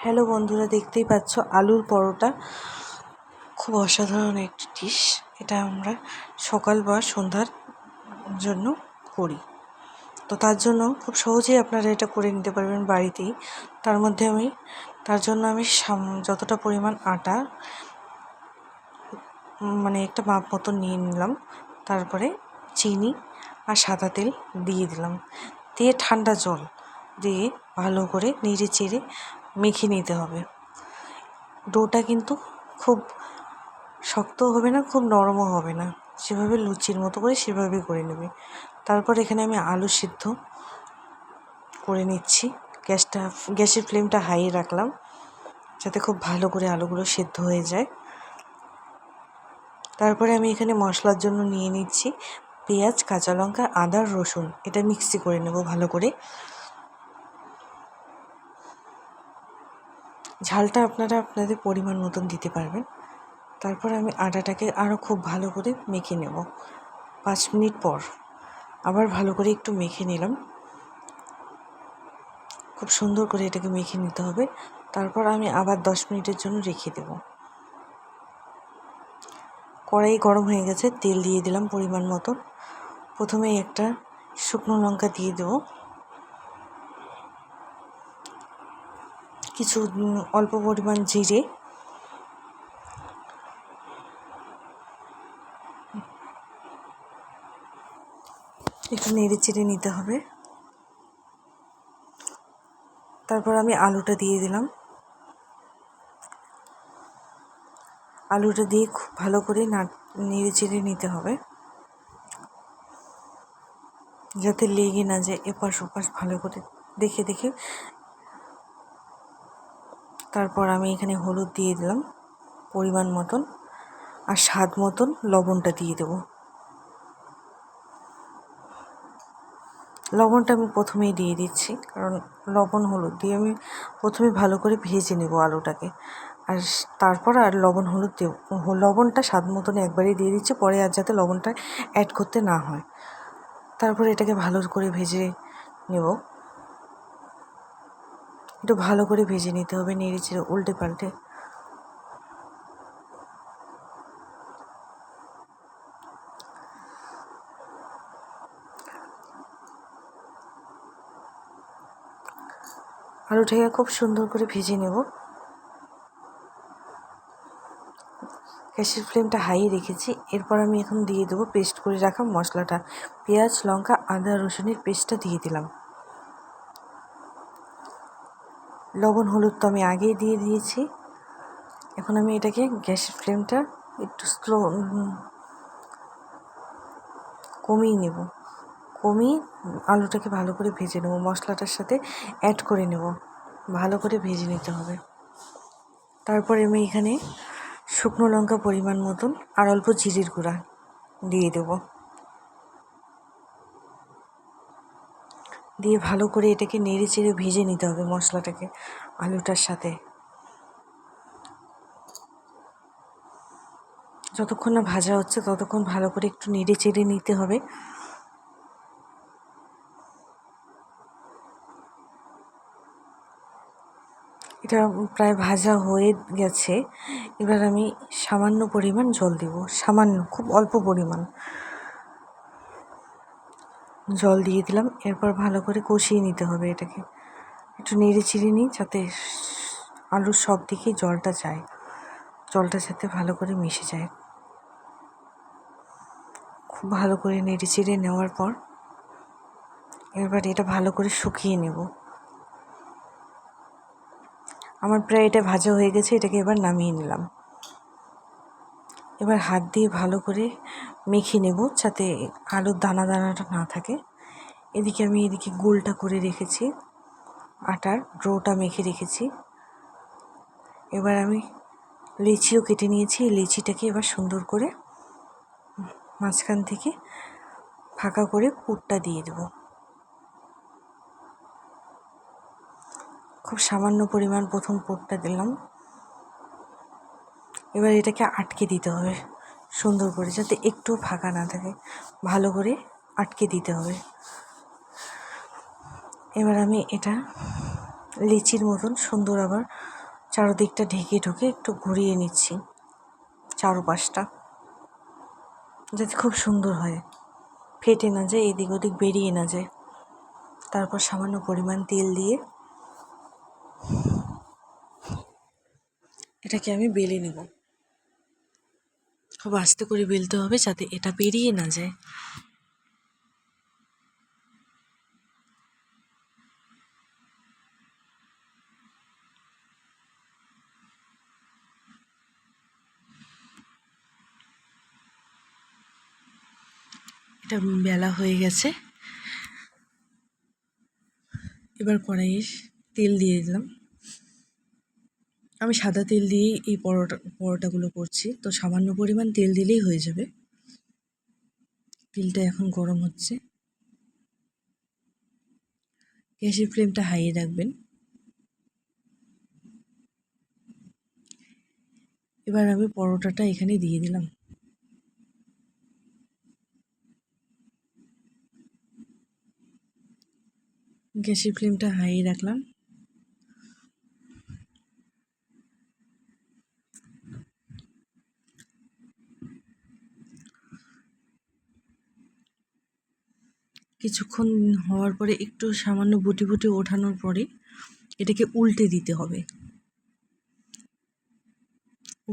Hello বন্ধুরা, দেখতেই পাচ্ছ আলুর পরোটা খুব অসাধারণ একটি ডিশ। এটা আমরা সকাল বা সন্ধ্যার জন্য করি। তো তার জন্য খুব সহজেই আপনারা এটা করে নিতে পারবেন বাড়িতেই। তার জন্য আমি যতটা পরিমাণ আটা একটা মাপ মতো নিয়ে নিলাম। তারপরে চিনি আর সাদা তেল দিয়ে দিলাম, দিয়ে ঠান্ডা জল দিয়ে ভালো করে নেড়ে চেড়ে মেখে নিতে হবে। ডোটা কিন্তু খুব শক্ত হবে না, খুব নরমও হবে না, সেভাবে লুচির মতো করে সেভাবে করে নেবে। তারপর এখানে আমি আলু সিদ্ধ করে নিচ্ছি। গ্যাসের ফ্লেমটা হাই রাখলাম যাতে খুব ভালো করে আলুগুলো সেদ্ধ হয়ে যায়। তারপরে আমি এখানে মশলার জন্য নিয়ে নিচ্ছি পেঁয়াজ, কাঁচা লঙ্কা, আদা, রসুন। এটা মিক্সি করে নেব ভালো করে। ঝালটা আপনারা আপনাদের পরিমাণ মতন দিতে পারবেন। তারপর আমি আটাটাকে আরও খুব ভালো করে মেখে নেব। 5 মিনিট পর আবার ভালো করে একটু মেখে নিলাম। খুব সুন্দর করে এটাকে মেখে নিতে হবে। তারপর আমি আবার 10 মিনিটের জন্য রেখে দেব। কড়াই গরম হয়ে গেছে, তেল দিয়ে দিলাম পরিমাণ মতো। প্রথমেই একটা শুকনো লঙ্কা দিয়ে দেব, কিছু অল্প পরিমাণ জিরে, একটু নেড়ে চেড়ে নিতে হবে। তারপর আমি আলুটা দিয়ে দিলাম। আলুটা দিয়ে খুব ভালো করে নেড়ে চেড়ে নিতে হবে যাতে লেগে না যায়, এপাশ ওপাশ ভালো করে দেখে দেখে। তারপর আমি এখানে হলুদ দিয়ে দিলাম পরিমাণ মতন, আর স্বাদ মতন লবণটা দিয়ে দেব। লবণটা আমি প্রথমেই দিয়ে দিচ্ছি, কারণ লবণ হলুদ দিয়ে আমি প্রথমে ভালো করে ভেজে নেব আলুটাকে। আর তারপর আর লবণ হলুদ দেব। লবণটা স্বাদ মতন একবারেই দিয়ে দিচ্ছি, পরে আর যাতে লবণটা অ্যাড করতে না হয়। তারপরে এটাকে ভালো করে ভেজে নেব। একটু ভালো করে ভেজে নিতে হবে, নেড়ে চেড়ে উল্টে পাল্টে। আলুটাকে খুব সুন্দর করে ভেজে নেব। গ্যাসের ফ্লেমটা হাই রেখেছি। এরপর আমি এখন দিয়ে দেবো পেস্ট করে রাখা মশলাটা। পেঁয়াজ, লঙ্কা, আদা, রসুনের পেস্টটা দিয়ে দিলাম। লবণ হলুদ তো আমি আগেই দিয়ে দিয়েছি। এখন আমি এটাকে গ্যাসের ফ্লেমটা একটু কমিয়ে নেব। কমিয়ে আলুটাকে ভালো করে ভেজে নেব, মশলাটার সাথে অ্যাড করে নেব, ভালো করে ভেজে নিতে হবে। তারপরে আমি এখানে শুকনো লঙ্কা পরিমাণ মতন আর অল্প জিরের গুঁড়া দিয়ে দেব। দিয়ে ভালো করে এটাকে নেড়ে চেড়ে ভেজে নিতে হবে মশলাটাকে আলুটার সাথে। যতক্ষণ না ভাজা হচ্ছে ততক্ষণ ভালো করে একটু নেড়ে চেড়ে নিতে হবে। এটা প্রায় ভাজা হয়ে গেছে। এবার আমি সামান্য পরিমাণ জল দেব, সামান্য, খুব অল্প পরিমাণ জল দিয়ে দিলাম। এরপর ভালো করে কষিয়ে নিতে হবে এটাকে। একটু নেড়ে চিড়ে নিই যাতে আলুর সব দিকে জলটা যায়, জলটা যাতে ভালো করে মিশে যায়। খুব ভালো করে নেড়ে চিড়ে নেওয়ার পর এবার এটা ভালো করে শুকিয়ে নেব। আমার প্রায় এটা ভাজা হয়ে গেছে, এটাকে এবার নামিয়ে নিলাম। এবার হাত দিয়ে ভালো করে মেখে নেব যাতে আলুর দানা দানাটা না থাকে। এদিকে গোলটা করে রেখেছি, আটার ডোটা মেখে রেখেছি। এবার আমি লেচিও কেটে নিয়েছি। লেচিটাকে এবার সুন্দর করে মাঝখান থেকে ফাঁকা করে পুরটা দিয়ে দেব। খুব সামান্য পরিমাণ প্রথম পুরটা দিলাম। এবার এটাকে আটকে দিতে হবে সুন্দর করে, যাতে একটু ফাঁকা না থাকে, ভালো করে আটকে দিতে হবে। এবার আমি এটা লিচির মতন সুন্দর আবার চারদিকটা ঢেকে ঢুকে একটু ঘুরিয়ে নিচ্ছি চারপাশটা, যাতে খুব সুন্দর হয়, ফেটে না যায়, এদিক ওদিক বেরিয়ে না যায়। তারপর সামান্য পরিমাণ তেল দিয়ে এটাকে আমি বেলে নেব। খুব আস্তে করে বেলতে হবে যাতে এটা বেরিয়ে না যায়। এটা বেলা হয়ে গেছে। এবার কড়াইয়ে তেল দিয়ে দিলাম। আমি সাদা তেল দিয়েই এই পরোটাগুলো করছি, তো সামান্য পরিমাণ তেল দিলেই হয়ে যাবে। তেলটা এখন গরম হচ্ছে, গ্যাসের ফ্লেমটা হাইয়ে রাখবেন। এবার আমি পরোটাটা এখানে দিয়ে দিলাম। গ্যাসের ফ্লেমটা হাইয়ে রাখলাম। কিছুক্ষণ হওয়ার পরে একটু সামান্য বুটি বুটি ওঠানোর পরে এটাকে উল্টে দিতে হবে।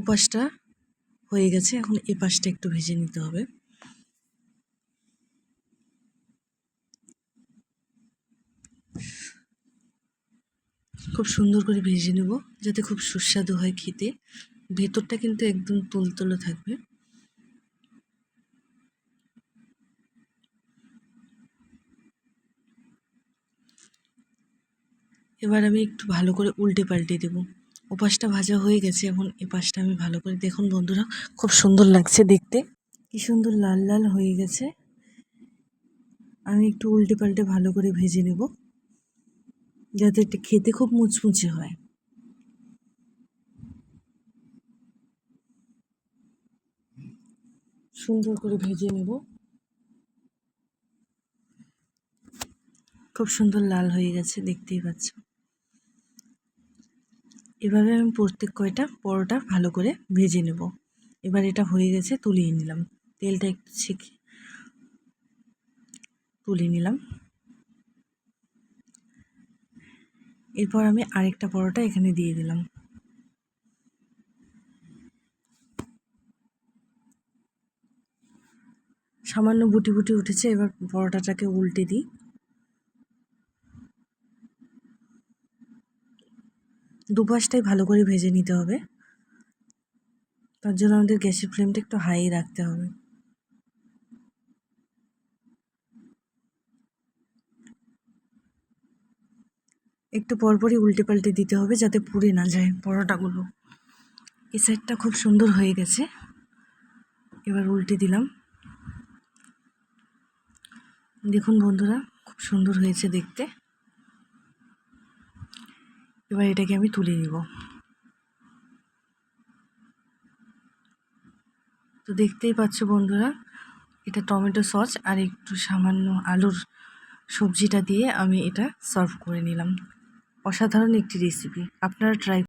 উপাসটা হয়ে গেছে, এখন এ পাশটা একটু ভেজে নিতে হবে। খুব সুন্দর করে ভেজে নেব যাতে খুব সুস্বাদু হয় খেতে। ভেতরটা কিন্তু একদম তুলতুলে থাকবে। এবার আমি একটু ভালো করে উল্টে পাল্টে দেবো। ওপাশটা ভাজা হয়ে গেছে, এখন এপাশটা আমি ভালো করে, দেখুন বন্ধুরা, খুব সুন্দর লাগছে দেখতে, কি সুন্দর লাল লাল হয়ে গেছে। আমি একটু উল্টে পাল্টে ভালো করে ভেজে নেব যাতে এটা খেতে খুব মুচমুচে হয়। সুন্দর করে ভেজে নেব। খুব সুন্দর লাল হয়ে গেছে, দেখতেই পাচ্ছ। এভাবে আমি প্রত্যেক কয়টা পরোটা ভালো করে ভেজে নেব। এবার এটা হয়ে গেছে, তুলিয়ে নিলাম। তেলটা একটু ছেঁকে তুলে নিলাম। এরপর আমি আরেকটা পরোটা এখানে দিয়ে দিলাম। সামান্য বুটি বুটি উঠেছে, এবার পরোটাটাকে উল্টে দিই। দুপাশটাই ভালো করে ভেজে নিতে হবে, তার জন্য আমাদের গ্যাসের ফ্লেমটা একটু হাই রাখতে হবে। একটু পরপরই উল্টে পাল্টে দিতে হবে যাতে পুড়ে না যায় পরোটাগুলো। এই সাইডটা খুব সুন্দর হয়ে গেছে, এবার উল্টে দিলাম। দেখুন বন্ধুরা, খুব সুন্দর হয়েছে দেখতে। এবার এটাকে আমি তুলে নিব। তো দেখতেই পাচ্ছ বন্ধুরা, এটা টমেটো সস আর একটু সামান্য আলুর সবজিটা দিয়ে আমি এটা সার্ভ করে নিলাম। অসাধারণ একটি রেসিপি, আপনারা ট্রাই